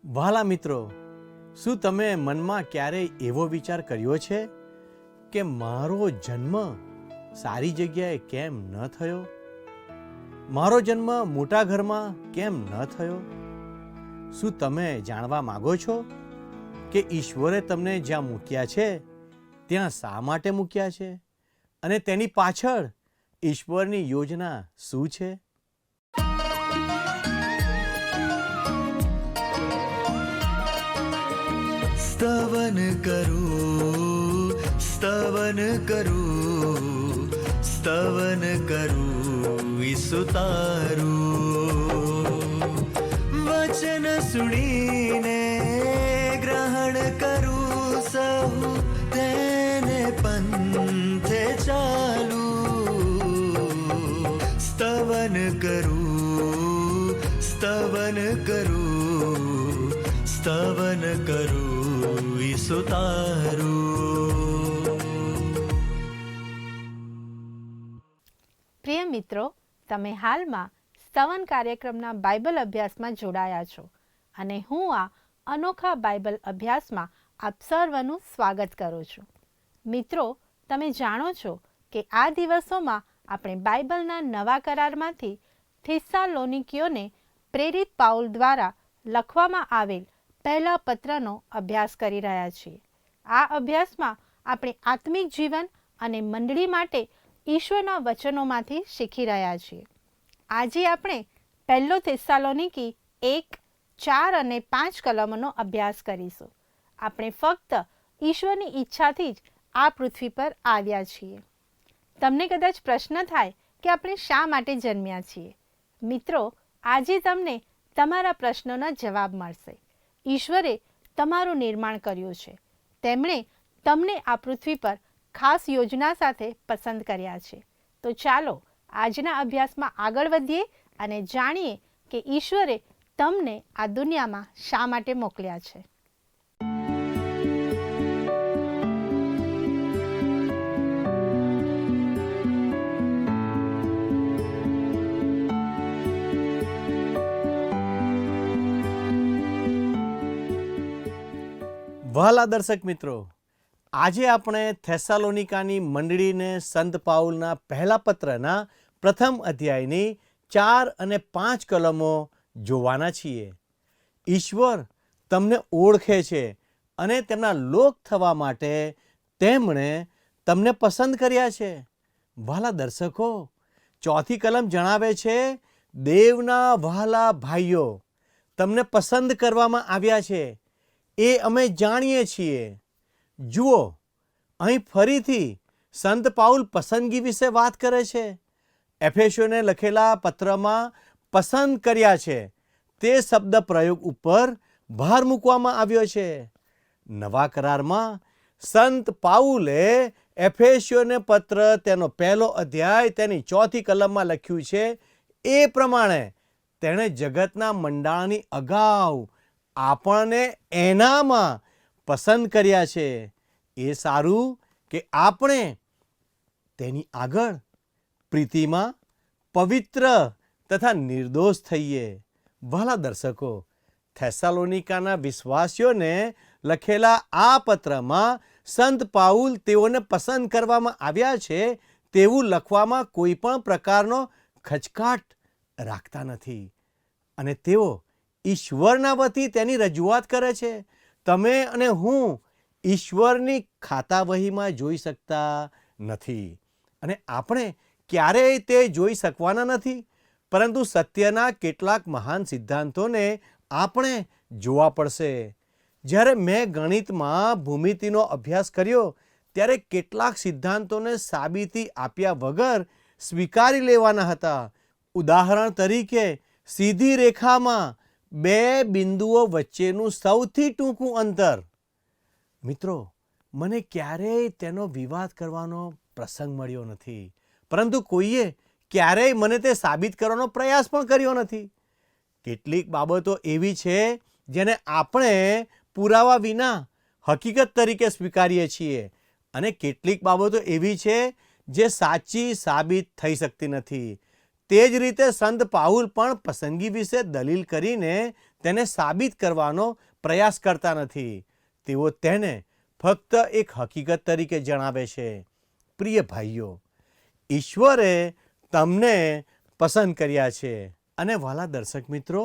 વહાલા મિત્રો, શું તમે મનમાં ક્યારેય એવો વિચાર કર્યો છે કે મારો જન્મ સારી જગ્યાએ કેમ ન થયો? મારો જન્મ મોટા ઘરમાં કેમ ન થયો? શું તમે જાણવા માંગો છો કે ઈશ્વરે તમને જ્યાં મૂક્યા છે ત્યાં શા માટે મૂક્યા છે અને તેની પાછળ ઈશ્વરની યોજના શું છે? स्तवन करूं, स्तवन करूं, स्तवन करूं ईसु तारूं। वचन सुनीने ग्रहण करूं सहु तेने पंथे चालू। स्तवन करूं, स्तवन करूं, स्तवन करूं ईसु तारूं। પ્રિય મિત્રો, તમે હાલમાં સ્તવન કાર્યક્રમના બાઇબલ અભ્યાસમાં જોડાયા છો અને હું આ અનોખા બાઇબલ અભ્યાસમાં આપ સર્વનું સ્વાગત કરું છું. મિત્રો, તમે જાણો છો કે આ દિવસોમાં આપણે બાઇબલના નવા કરારમાંથી થેસ્સાલોનિકીઓને પ્રેરિત પાઉલ દ્વારા લખવામાં આવેલ પહેલા પત્રનો અભ્યાસ કરી રહ્યા છીએ. આ અભ્યાસમાં આપણે આત્મિક જીવન અને મંડળી માટે ઈશ્વરના વચનોમાંથી શીખી રહ્યા છીએ. આજે આપણે પહેલો થેસ્સાલોનિકી 1, 4 અને 5 કલમોનો અભ્યાસ કરીશું. આપણે ફક્ત ઈશ્વરની ઈચ્છાથી જ આ પૃથ્વી પર આવ્યા છીએ. તમને કદાચ પ્રશ્ન થાય કે આપણે શા માટે જન્મ્યા છીએ? મિત્રો, આજે તમને તમારા પ્રશ્નોના જવાબ મળશે. ઈશ્વરે તમારું નિર્માણ કર્યું છે. તેમણે તમને આ પૃથ્વી પર ખાસ યોજના સાથે પસંદ કર્યા છે. તો ચાલો આજના અભ્યાસમાં આગળ વધીએ અને જાણીએ કે ઈશ્વરે તમને આ દુનિયામાં શા માટે મોકલ્યા છે. વહાલા દર્શક મિત્રો, આજે આપણે થેસ્સાલોનિકાની મંડળીને સંત પાઉલના પહેલા પત્રના પ્રથમ અધ્યાયની 4 અને 5 કલમો જોવાના છીએ. ઈશ્વર તમને ઓળખે છે અને તેમના લોક થવા માટે તેમણે તમને પસંદ કર્યા છે. વહાલા દર્શકો, ચોથી કલમ જણાવે છે, દેવના વહાલા ભાઈઓ, તમને પસંદ કરવામાં આવ્યા છે એ અમે જાણીએ છીએ. જુઓ, અહીં ફરીથી સંત પાઉલ પસંદગી વિશે વાત કરે છે. એફેસોને લખેલા પત્રમાં પસંદ કર્યા છે તે શબ્દ પ્રયોગ ઉપર ભાર મૂકવામાં આવ્યો છે. નવા કરારમાં સંત પાઉલે એફેસોને પત્ર તેનો પહેલો અધ્યાય તેની 4થી કલમમાં લખ્યું છે એ પ્રમાણે તેણે જગતના મંડાણની અગાઉ આપણને એનામાં પસંદ કર્યા છે. એ સારું કે આપણે તેની આગળ પ્રીતિમાં પવિત્ર તથા નિર્દોષ થઈએ. વહાલા દર્શકો, થેસ્સાલોનિકાના વિશ્વાસીઓને લખેલા આ પત્રમાં સંત પાઉલ તેઓને પસંદ કરવામાં આવ્યા છે તેવું લખવામાં કોઈ પણ પ્રકારનો ખચકાટ રાખતા નથી અને તેઓ ઈશ્વરના વતી તેની રજૂઆત કરે છે. તમે અને હું ઈશ્વરની ખાતાવહીમાં જોઈ શકતા નથી અને આપણે ક્યારેય તે જોઈ શકવાના નથી, પરંતુ સત્યના કેટલાક મહાન સિદ્ધાંતોને આપણે જોવા પડશે. જ્યારે મેં ગણિતમાં ભૂમિતિનો અભ્યાસ કર્યો ત્યારે કેટલાક સિદ્ધાંતોને સાબિતી આપ્યા વગર સ્વીકારી લેવાના હતા. ઉદાહરણ તરીકે, સીધી રેખામાં 2 બિંદુઓ વચ્ચેનું સૌથી ટૂંકું અંતર. મિત્રો, મને ક્યારેય તેનો વિવાદ કરવાનો પ્રસંગ મળ્યો નથી, પરંતુ કોઈએ ક્યારેય મને તે સાબિત કરવાનો પ્રયાસ પણ કર્યો નથી. કેટલીક બાબતો એવી છે જેને આપણે પુરાવા વિના હકીકત તરીકે સ્વીકારીએ છીએ અને કેટલીક બાબતો એવી છે જે સાચી સાબિત થઈ શકતી નથી. તે જ રીતે સંત પાઉલ પણ પસંદગી વિશે દલીલ કરીને તેને સાબિત કરવાનો પ્રયાસ કરતા નથી. તેઓ તેને ફક્ત એક હકીકત તરીકે જણાવે છે. પ્રિય ભાઈઓ, ઈશ્વરે તમને પસંદ કર્યા છે. અને વાલા દર્શક મિત્રો,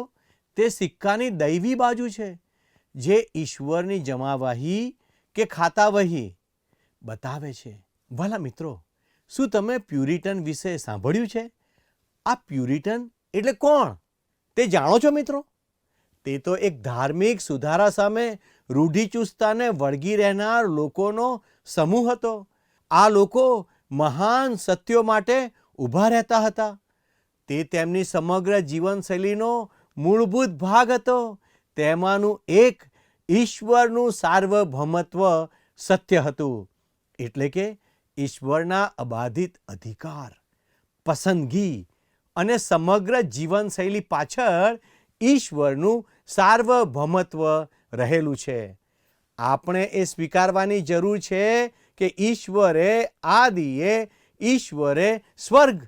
તે સિક્કાની દૈવી બાજુ છે જે ઈશ્વરની જમાવહી કે ખાતાવહી બતાવે છે. વાલા મિત્રો, શું તમે પ્યુરિટન વિશે સાંભળ્યું છે? આ પ્યુરિટન એટલે કોણ તે જાણો છો મિત્રો? તે તો એક ધાર્મિક સુધારા સામે રૂઢિચુસ્તતાને વળગી રહેનાર લોકોનો સમૂહ હતો. આ લોકો મહાન સત્યો માટે ઊભા રહેતા હતા. તે તેમની સમગ્ર જીવનશૈલીનો મૂળભૂત ભાગ હતો. તેમાંનું એક ઈશ્વરનું સાર્વભૌમત્વ સત્ય હતું, એટલે કે ઈશ્વરના અબાધિત અધિકાર, પસંદગી અને સમગ્ર જીવનશૈલી પાછળ ઈશ્વરનું સાર્વભૌમત્વ રહેલું છે. આપણે એ સ્વીકારવાની જરૂર છે કે ઈશ્વરે સ્વર્ગ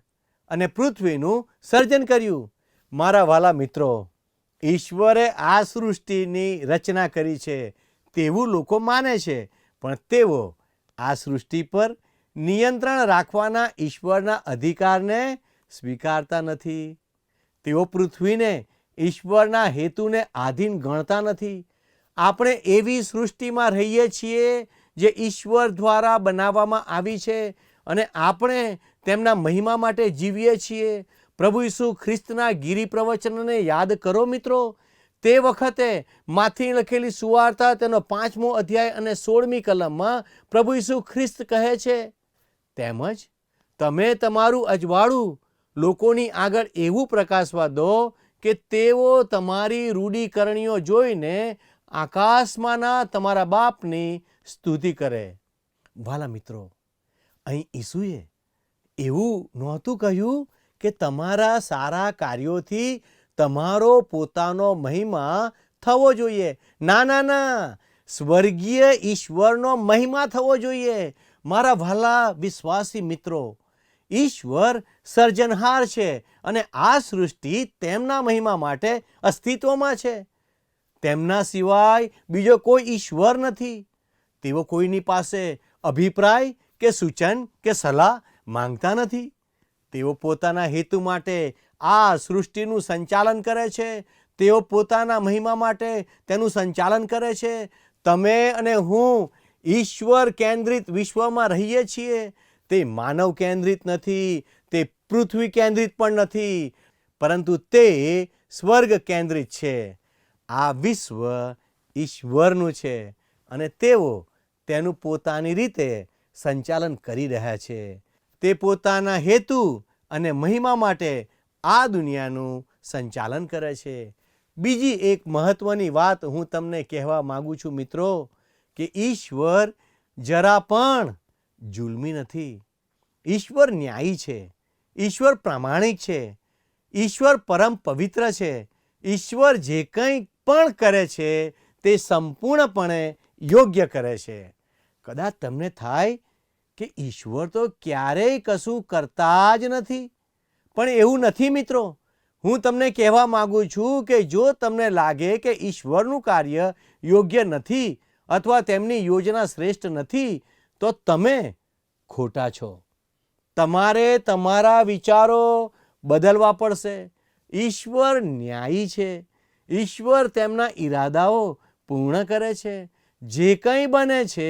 અને પૃથ્વીનું સર્જન કર્યું. મારા વાલા મિત્રો, ઈશ્વરે આ સૃષ્ટિની રચના કરી છે તેવું લોકો માને છે, પણ તેઓ આ સૃષ્ટિ પર નિયંત્રણ રાખવાના ઈશ્વરના અધિકારને સ્વીકારતા નથી. તેઓ પૃથ્વીને ઈશ્વરના હેતુને આધીન ગણતા નથી. આપણે એવી સૃષ્ટિમાં રહીએ છીએ જે ઈશ્વર દ્વારા બનાવવામાં આવી છે અને આપણે તેમના મહિમા માટે જીવીએ છીએ. પ્રભુ ઈસુ ખ્રિસ્તના ગિરી પ્રવચનને યાદ કરો મિત્રો. તે વખતે માથી લખેલી સુવાર્તા તેનો 5મો અધ્યાય અને 16મી કલમમાં પ્રભુ ઈસુ ખ્રિસ્ત કહે છે, તેમજ તમે તમારું અજવાળું લોકોની આગળ એવું પ્રકાશવા દો કે તેઓ તમારી રૂઢિકરણીઓ જોઈને આકાશમાંના તમારા બાપની સ્તુતિ કરે. વાલા મિત્રો, અહીં ઈસુએ એવું નહોતું કહ્યું કે તમારા સારા કાર્યોથી તમારો પોતાનો મહિમા થવો જોઈએ. ના ના ના, સ્વર્ગીય ઈશ્વરનો મહિમા થવો જોઈએ. મારા વહાલા વિશ્વાસી મિત્રો, ઈશ્વર સર્જનહાર છે અને આ સૃષ્ટિ તેમના મહિમા માટે અસ્તિત્વમાં છે. તેમના સિવાય બીજો કોઈ ઈશ્વર નથી. તેઓ કોઈની પાસે અભિપ્રાય કે સૂચન કે સલાહ માંગતા નથી. તેઓ પોતાના હેતુ માટે આ સૃષ્ટિનું સંચાલન કરે છે. તેઓ પોતાના મહિમા માટે તેનું સંચાલન કરે છે. તમે અને હું ઈશ્વર કેન્દ્રિત વિશ્વમાં રહીએ છીએ. તે માનવ કેન્દ્રિત નથી, તે પૃથ્વી કેન્દ્રિત પણ નથી, પરંતુ તે સ્વર્ગ કેન્દ્રિત છે. આ વિશ્વ ઈશ્વરનું છે અને તેઓ તેનું પોતાની રીતે સંચાલન કરી રહ્યા છે. તે પોતાના હેતુ અને મહિમા માટે આ દુનિયાનું સંચાલન કરે છે. બીજી એક મહત્વની વાત હું તમને કહેવા માંગુ છું મિત્રો, કે ઈશ્વર જરા પણ જુલ્મી નથી. ઈશ્વર ન્યાયી છે. ઈશ્વર પ્રામાણિક છે. ઈશ્વર પરમ પવિત્ર છે. ઈશ્વર જે કંઈ પણ કરે છે તે સંપૂર્ણપણે યોગ્ય કરે છે. કદાચ તમને થાય કે ઈશ્વર તો ક્યારેય કશું કરતા જ નથી, પણ એવું નથી મિત્રો. હું તમને કહેવા માંગુ છું કે જો તમને લાગે કે ઈશ્વરનું કાર્ય યોગ્ય નથી અથવા તેમની યોજના શ્રેષ્ઠ નથી, તો તમે ખોટા છો. તમારે તમારા વિચારો બદલવા પડશે. ઈશ્વર ન્યાયી છે. ઈશ્વર તેમના ઈરાદાઓ પૂર્ણ કરે છે. જે કંઈ બને છે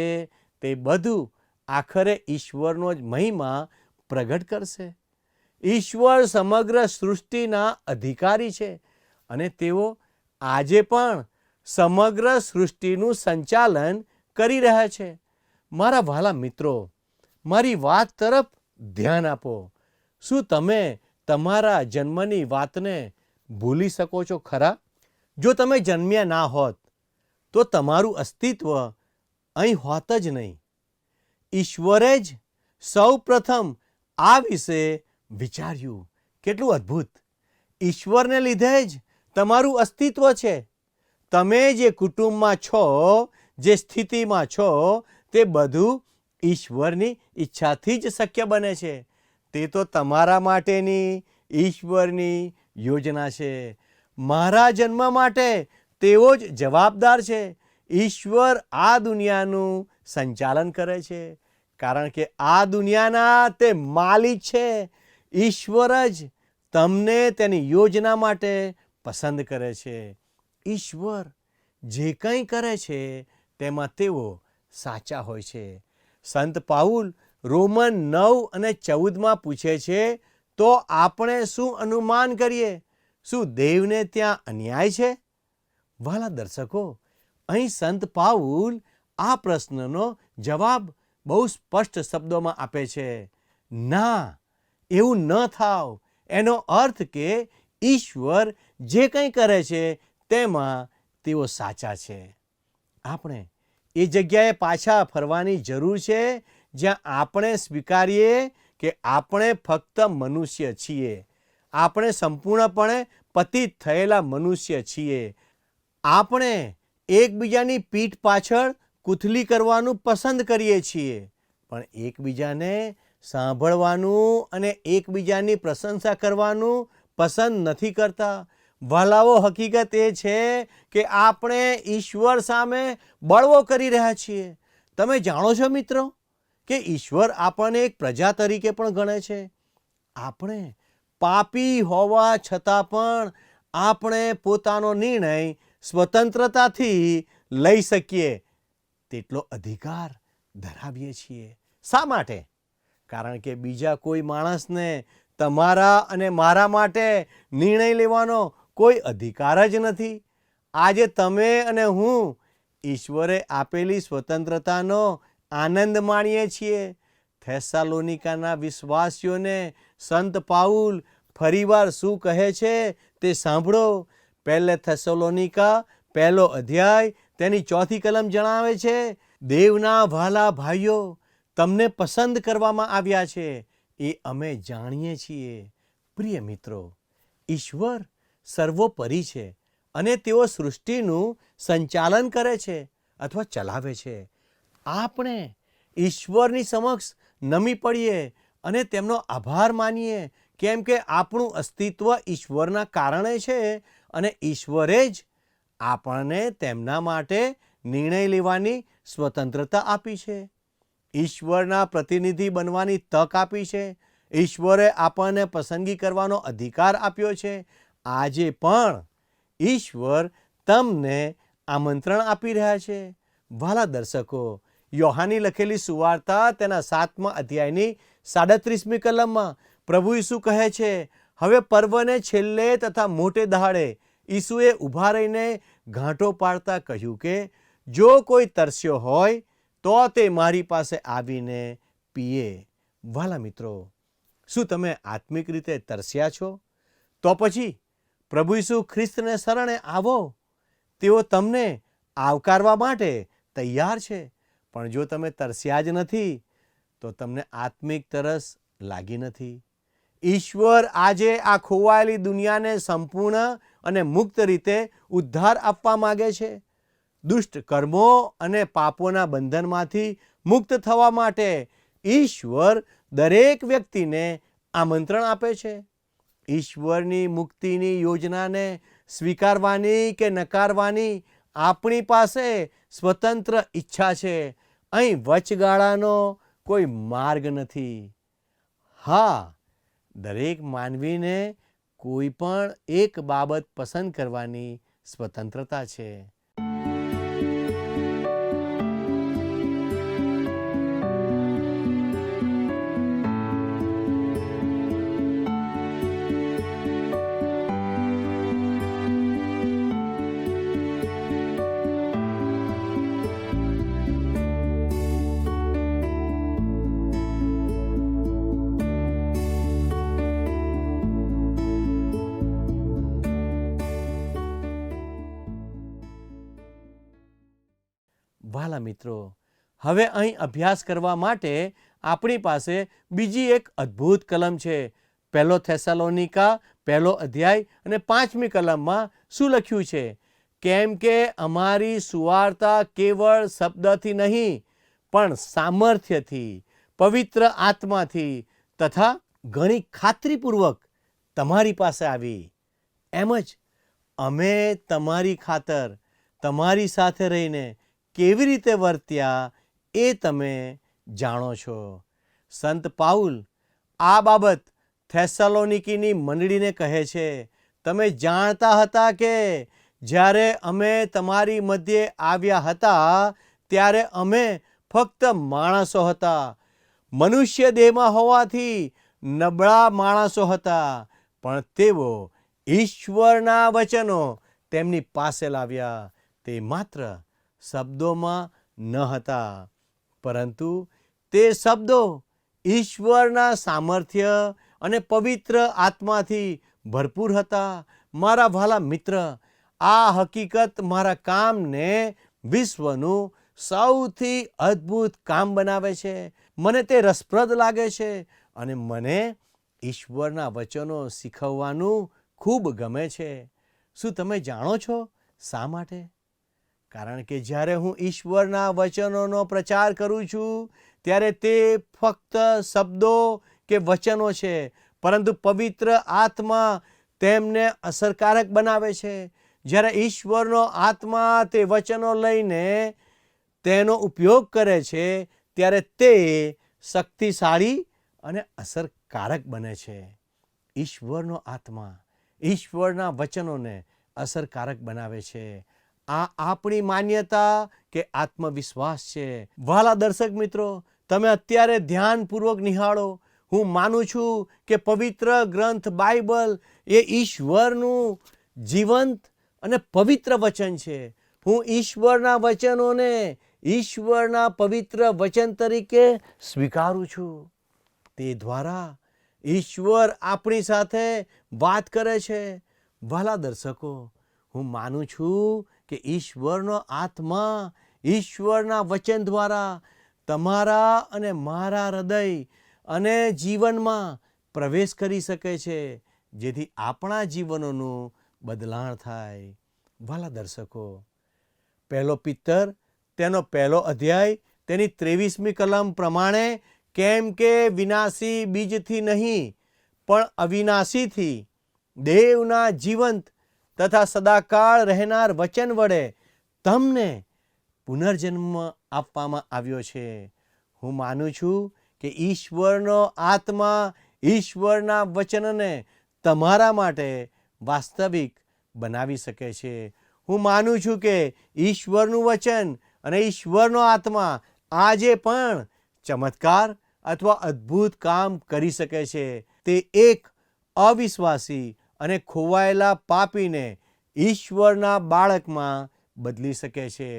તે બધું આખરે ઈશ્વરનો જ મહિમા પ્રગટ કરશે. ઈશ્વર સમગ્ર સૃષ્ટિના અધિકારી છે અને તેઓ આજે પણ સમગ્ર સૃષ્ટિનું સંચાલન કરી રહ્યા છે. મારા વહાલા મિત્રો, મારી વાત તરફ ધ્યાન આપો. શું તમે તમારા જન્મની વાતને ભૂલી શકો છો ખરા? જો તમે જન્મ્યા ના હોત તો તમારું અસ્તિત્વ અહીં હોત જ નહીં. ઈશ્વરે જ સૌ પ્રથમ આ વિશે વિચાર્યું. કેટલું અદ્ભુત! ઈશ્વરને લીધે જ તમારું અસ્તિત્વ છે. તમે જે કુટુંબમાં છો, જે સ્થિતિમાં છો, તે બધું ઈશ્વરની ઈચ્છાથી જ શક્ય બને છે. તે તો તમારા માટેની ઈશ્વરની યોજના છે. મારા જન્મ માટે તેઓ જ જવાબદાર છે. ઈશ્વર આ દુનિયાનું સંચાલન કરે છે, કારણ કે આ દુનિયાના તે માલિક છે. ઈશ્વર જ તમને તેની યોજના માટે પસંદ કરે છે. ઈશ્વર જે કંઈ કરે છે તેમાં તેઓ સાચા હોય છે. સંત પાઉલ રોમન 9:14 પૂછે છે, તો આપણે શું અનુમાન કરીએ? શું દેવને ત્યાં અન્યાય છે? વહાલા દર્શકો, અહીં સંત પાઉલ આ પ્રશ્નનો જવાબ બહુ સ્પષ્ટ શબ્દોમાં આપે છે. ના, એવું ન થાવ. એનો અર્થ કે ઈશ્વર જે કંઈ કરે છે તેમાં તેઓ સાચા છે. આપણે એ જગ્યાએ પાછા ફરવાની જરૂર છે જ્યાં આપણે સ્વીકારીએ કે આપણે ફક્ત મનુષ્ય છીએ. આપણે સંપૂર્ણપણે પતિત થયેલા મનુષ્ય છીએ. આપણે એકબીજાની પીઠ પાછળ કૂથલી કરવાનું પસંદ કરીએ છીએ, પણ એકબીજાને સાંભળવાનું અને એકબીજાની પ્રશંસા કરવાનું પસંદ નથી કરતા. વહાલાઓ, હકીકત એ છે કે આપણે ઈશ્વર સામે બળવો કરી રહ્યા છીએ. તમે જાણો છો મિત્રો કે ઈશ્વર આપણને એક પ્રજા તરીકે પણ ગણે છે. આપણે પાપી હોવા છતાં પણ આપણે પોતાનો નિર્ણય સ્વતંત્રતાથી લઈ શકીએ તેટલો અધિકાર ધરાવીએ છીએ. શા માટે? કારણ કે બીજા કોઈ માણસને તમારા અને મારા માટે નિર્ણય લેવાનો કોઈ અધિકાર જ નથી. આજે તમે અને હું ઈશ્વરે આપેલી સ્વતંત્રતાનો આનંદ માણીએ છીએ. થેસાલોનિકાના વિશ્વાસીઓને સંત પાઉલ ફરીવાર શું કહે છે તે સાંભળો. પહેલે થેસલોનિકા 1 અધ્યાય તેની 4 કલમ જણાવે છે, દેવના વહાલા ભાઈઓ, તમને પસંદ કરવામાં આવ્યા છે એ અમે જાણીએ છીએ. પ્રિય મિત્રો, ઈશ્વર સર્વોપરી છે અને તેઓ સૃષ્ટિનું સંચાલન કરે છે અથવા ચલાવે છે. આપણે ઈશ્વરની સમક્ષ નમી પડીએ અને તેમનો આભાર માનીએ, કેમ કે આપણું અસ્તિત્વ ઈશ્વરના કારણે છે અને ઈશ્વરે જ આપણને તેમના માટે નિર્ણય લેવાની સ્વતંત્રતા આપી છે. ઈશ્વરના પ્રતિનિધિ બનવાની તક આપી છે. ઈશ્વરે આપણને પસંદગી કરવાનો અધિકાર આપ્યો છે. આજે પણ ઈશ્વર તમને આમંત્રણ આપી રહ્યા છે. વહાલા દર્શકો, યોહાની લખેલી સુવાર્તા તેના 7મા અધ્યાયની 37મી કલમમાં પ્રભુ ઈસુ કહે છે, હવે પર્વને છેલ્લે તથા મોટે દહાડે ઈસુએ ઊભા રહીને ઘાંટો પાડતા કહ્યું કે જો કોઈ તરસ્યો હોય તો તે મારી પાસે આવીને પીએ. વહાલા મિત્રો, શું તમે આત્મિક રીતે તરસ્યા છો? તો પછી પ્રભુ ઈસુ ખ્રિસ્તને શરણે આવો. તેઓ તમને આવકારવા માટે તૈયાર છે. પણ જો તમે તરસ્યા જ નથી તો તમને આત્મિક તરસ લાગી નથી. ઈશ્વર આજે આ ખોવાયેલી દુનિયાને સંપૂર્ણ અને મુક્ત રીતે ઉદ્ધાર આપવા માગે છે. દુષ્ટ કર્મો અને પાપોના બંધનમાંથી મુક્ત થવા માટે ઈશ્વર દરેક વ્યક્તિને આમંત્રણ આપે છે. ઈશ્વરની મુક્તિની યોજનાને સ્વીકારવાની કે નકારવાની આપણી પાસે સ્વતંત્ર ઈચ્છા છે. અહીં વચગાળાનો કોઈ માર્ગ નથી. હા, દરેક માનવીને કોઈ પણ એક બાબત પસંદ કરવાની સ્વતંત્રતા છે. વહાલા મિત્રો, હવે અહીં અભ્યાસ કરવા માટે આપણી પાસે બીજી એક અદ્ભુત કલમ છે. 1 થેસાલોનિકા 1 અધ્યાય અને 5મી કલમમાં શું લખ્યું છે? કેમ કે અમારી સુવાર્તા કેવળ શબ્દથી નહીં પણ સામર્થ્યથી, પવિત્ર આત્માથી તથા ઘણી ખાતરીપૂર્વક તમારી પાસે આવી. એમ જ અમે તમારી ખાતર તમારી સાથે રહીને કેવી રીતે વર્ત્યા એ તમે જાણો છો. સંત પાઉલ આ બાબત થેસલોનિકીની મંડળીને કહે છે, તમે જાણતા હતા કે જ્યારે અમે તમારી મધ્યે આવ્યા હતા ત્યારે અમે ફક્ત માણસો હતા, મનુષ્ય દેહમાં હોવાથી નબળા માણસો હતા, પણ તેઓ ઈશ્વરના વચનો તેમની પાસે લાવ્યા. તે માત્ર શબ્દોમાં ન હતા, પરંતુ તે શબ્દો ઈશ્વરના સામર્થ્ય અને પવિત્ર આત્માથી ભરપૂર હતા. મારા વહાલા મિત્ર, આ હકીકત મારા કામને વિશ્વનું સૌથી અદ્ભુત કામ બનાવે છે. મને તે રસપ્રદ લાગે છે અને મને ઈશ્વરના વચનો શીખવવાનું ખૂબ ગમે છે. શું તમે જાણો છો શા માટે? કારણ કે જ્યારે હું ઈશ્વરના વચનોનો પ્રચાર કરું છું ત્યારે તે ફક્ત શબ્દો કે વચનો છે, પરંતુ પવિત્ર આત્મા તેમને અસરકારક બનાવે છે. જ્યારે ઈશ્વરનો આત્મા તે વચનો લઈને તેનો ઉપયોગ કરે છે ત્યારે તે શક્તિશાળી અને અસરકારક બને છે. ઈશ્વરનો આત્મા ઈશ્વરના વચનોને અસરકારક બનાવે છે. આ આપણી માન્યતા કે આત્મવિશ્વાસ છે. વહાલા દર્શક મિત્રો, તમે અત્યારે ધ્યાનપૂર્વક નિહાળો. હું માનું છું કે પવિત્ર ગ્રંથ બાઇબલ એ ઈશ્વરનું જીવંત અને પવિત્ર વચન છે. હું ઈશ્વરના વચનોને ઈશ્વરના પવિત્ર વચન તરીકે સ્વીકારું છું. તે દ્વારા ઈશ્વર આપણી સાથે વાત કરે છે. વહાલા દર્શકો, હું માનું છું કે ઈશ્વરનો આત્મા ઈશ્વરના વચન દ્વારા તમારા અને મારા હૃદય અને જીવનમાં પ્રવેશ કરી શકે છે, જેથી આપણા જીવનોનું બદલાણ થાય. વહાલા દર્શકો, પહેલો પિત્તર તેનો 1 અધ્યાય તેની 23મી કલમ પ્રમાણે, કેમ કે વિનાશી બીજથી નહીં પણ અવિનાશીથી દેવના જીવંત તથા સદાકાળ રહેનાર વચન વડે તમને પુનર્જન્મ આપવામાં આવ્યો છે. હું માનું છું કે ઈશ્વરનો આત્મા ઈશ્વરના વચનને તમારા માટે વાસ્તવિક બનાવી શકે છે. હું માનું છું કે ઈશ્વરનું વચન અને ઈશ્વરનો આત્મા આજે પણ ચમત્કાર અથવા અદ્ભુત કામ કરી શકે છે. તે એક અવિશ્વાસી અને ખોવાયેલા પાપીને ઈશ્વરના બાળકમાં બદલી શકે છે.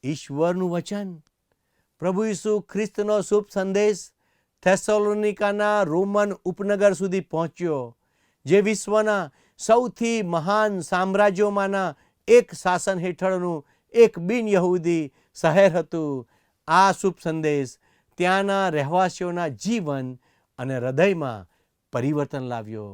ઈશ્વરનું વચન, પ્રભુ ઈસુ ખ્રિસ્તનો શુભ સંદેશ થેસલોનિકાના રોમન ઉપનગર સુધી પહોંચ્યો, જે વિશ્વના સૌથી મહાન સામ્રાજ્યોમાંના એક શાસન હેઠળનું એક બિન યહૂદી શહેર હતું. આ શુભ સંદેશ ત્યાંના રહેવાસીઓના જીવન અને હૃદયમાં પરિવર્તન લાવ્યો.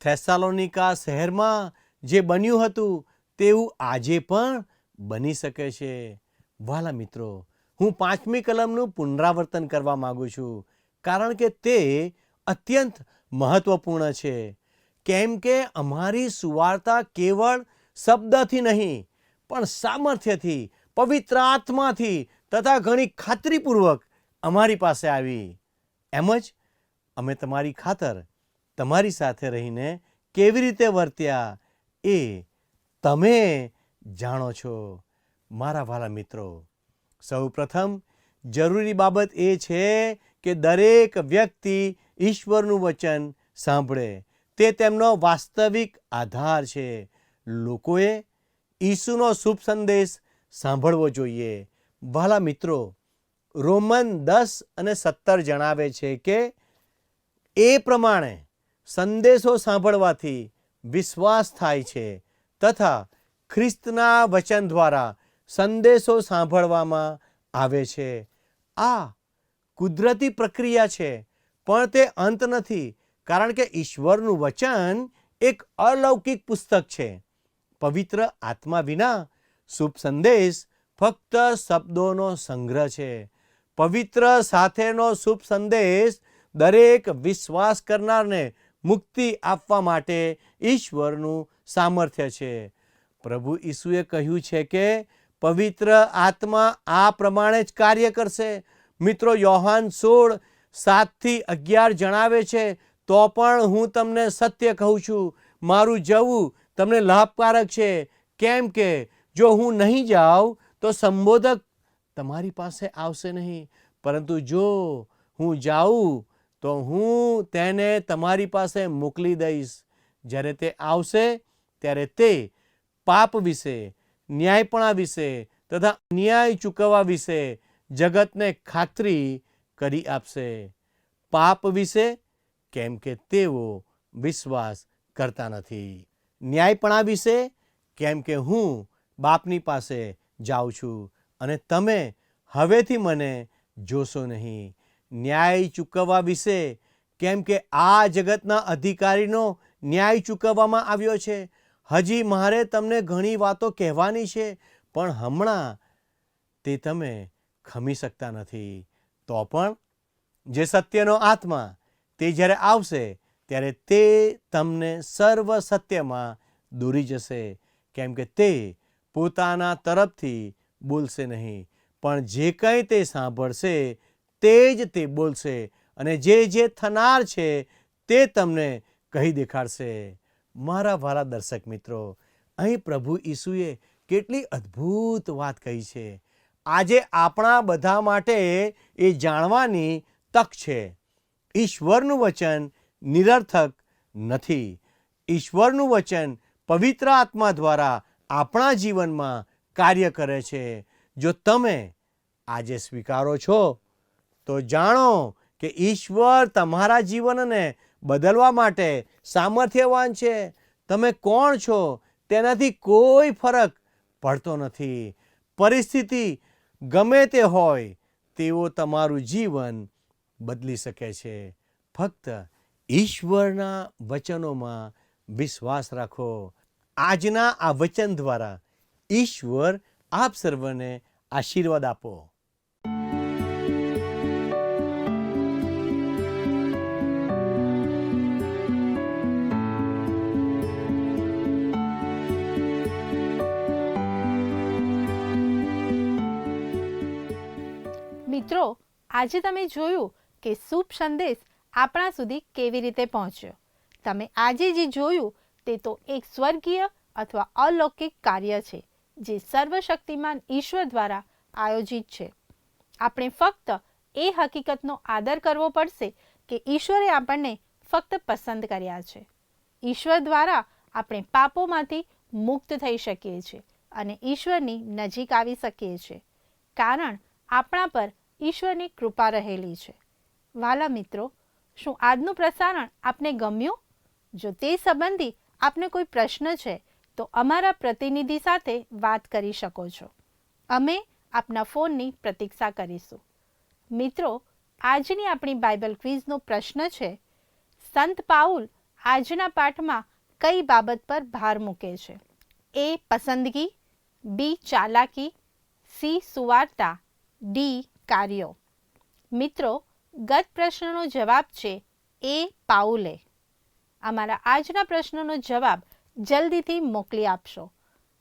થેસાલોનિકા શહેરમાં જે બન્યું હતું તેવું આજે પણ બની શકે છે. વાલા મિત્રો, હું 5મી કલમનું પુનરાવર્તન કરવા માગું છું, કારણ કે તે અત્યંત મહત્વપૂર્ણ છે. કેમ કે અમારી સુવાર્તા કેવળ શબ્દથી નહીં, પણ સામર્થ્યથી, પવિત્ર આત્માથી તથા ઘણી ખાતરીપૂર્વક અમારી પાસે આવી. એમ જ અમે તમારી ખાતર તમારી સાથે રહીને કેવી રીતે વર્ત્યા એ તમે જાણો છો. મારા વાલા મિત્રો, સૌ પ્રથમ જરૂરી બાબત એ છે કે દરેક વ્યક્તિ ઈશ્વરનું વચન સાંભળે. તે તેમનો વાસ્તવિક આધાર છે. લોકોએ ઈસુનો શુભ સંદેશ સાંભળવો જોઈએ. વાલા મિત્રો, રોમન 10:17 જણાવે છે કે એ પ્રમાણે સંદેશો સાંભળવાથી વિશ્વાસ થાય છે તથા ખ્રિસ્તના વચન દ્વારા સંદેશો સાંભળવામાં આવે છે. આ કુદરતી પ્રક્રિયા છે, પણ તે અંત નથી, કારણ કે ઈશ્વરનું વચન એક અલૌકિક પુસ્તક છે. પવિત્ર આત્મા વિના શુભ સંદેશ ફક્ત શબ્દોનો સંગ્રહ છે. પવિત્ર સાથેનો શુભ સંદેશ દરેક વિશ્વાસ કરનારને મુક્તિ આપવા માટે ઈશ્વરનું સામર્થ્ય છે. પ્રભુ ઈસુએ કહ્યું છે કે પવિત્ર આત્મા આ પ્રમાણે જ કાર્ય કરશે. મિત્રો, યોહાન 16:7-11 જણાવે છે, તો પણ હું તમને સત્ય કહું છું, મારું જવું તમને લાભકારક છે. કેમ કે જો હું નહીં જાઉં તો સંબોધક તમારી પાસે આવશે નહીં, પરંતુ જો હું જાઉં તો હું તેને તમારી પાસે મોકલી દઈશ. જ્યારે તે આવશે ત્યારે તે પાપ વિશે, ન્યાયપણા વિશે તથા ન્યાય ચૂકવવા વિશે જગતને ખાતરી કરી આપશે. પાપ વિશે, કેમ કે તેઓ વિશ્વાસ કરતા નથી. ન્યાયપણા વિશે, કેમ કે હું બાપની પાસે જાઉં છું અને તમે હવેથી મને જોશો નહીં. ન્યાય ચૂકવવા વિશે, કેમ કે આ જગતના અધિકારીનો ન્યાય ચૂકવવામાં આવ્યો છે. હજી મારે તમને ઘણી વાતો કહેવાની છે, પણ હમણાં તે તમે ખમી શકતા નથી. તો પણ જે સત્યનો આત્મા તે જ્યારે આવશે ત્યારે તે તમને સર્વ સત્યમાં દોરી જશે. કેમ કે તે પોતાના તરફથી બોલશે નહીં, પણ જે કંઈ તે સાંભળશે તે જ તે બોલશે, અને જે થનાર છે તે તમને કહી દેખાડશે. મારા વાલા દર્શક મિત્રો, અહીં પ્રભુ ઈસુએ કેટલી અદ્ભુત વાત કહી છે. આજે આપણા બધા માટે એ જાણવાની તક છે. ઈશ્વરનું વચન નિરર્થક નથી. ઈશ્વરનું વચન પવિત્ર આત્મા દ્વારા આપણા જીવનમાં કાર્ય કરે છે. જો તમે આજે સ્વીકારો છો તો જાણો કે ઈશ્વર તમારા જીવનને બદલવા માટે સામર્થ્યવાન છે. તમે કોણ છો તેનાથી કોઈ ફરક પડતો નથી. પરિસ્થિતિ ગમે તે હોય તેઓ તમારું જીવન બદલી શકે છે. ફક્ત ઈશ્વરના વચનોમાં વિશ્વાસ રાખો. આજના આ વચન દ્વારા ઈશ્વર આપ સર્વને આશીર્વાદ આપો. મિત્રો, આજે તમે જોયું કે શુભ સંદેશ આપણા સુધી કેવી રીતે પહોંચ્યો. તમે આજે જે જોયું તે તો એક સ્વર્ગીય અથવા અલૌકિક કાર્ય છે જે સર્વશક્તિમાન ઈશ્વર દ્વારા આયોજિત છે. આપણે ફક્ત એ હકીકતનો આદર કરવો પડશે કે ઈશ્વરે આપણને ફક્ત પસંદ કર્યા છે. ઈશ્વર દ્વારા આપણે પાપોમાંથી મુક્ત થઈ શકીએ છીએ અને ઈશ્વરની નજીક આવી શકીએ છીએ, કારણ આપણા પર ઈશ્વરની કૃપા રહેલી છે. વાલા મિત્રો, શું આજનું પ્રસારણ આપને ગમ્યું? જો તે સંબંધી આપને કોઈ પ્રશ્ન છે તો અમારા પ્રતિનિધિ સાથે વાત કરી શકો છો. અમે આપના ફોનની પ્રતીક્ષા કરીશું. મિત્રો, આજની આપણી બાઇબલ ક્વિઝનો પ્રશ્ન છે, સંત પાઉલ આજના પાઠમાં કઈ બાબત પર ભાર મૂકે છે? એ. પસંદગી, બી. ચાલાકી, સી. સુવાર્તા, ડી. કાર્યો. મિત્રો, ગત પ્રશ્નનો જવાબ છે એ. પાઉલે. અમારા આજના પ્રશ્નનો જવાબ જલ્દીથી મોકલી આપશો.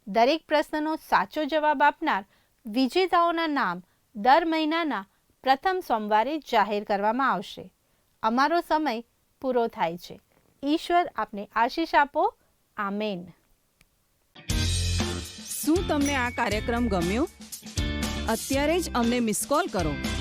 દરેક પ્રશ્નનો સાચો જવાબ આપનાર વિજેતાઓના નામ દર મહિનાના પ્રથમ સોમવારે જાહેર કરવામાં આવશે. અમારો સમય પૂરો થાય છે. ઈશ્વર આપને આશીષ આપો. આમેન. શું તમને આ કાર્યક્રમ ગમ્યો? અત્યારે જ અમને મિસ કોલ કરો.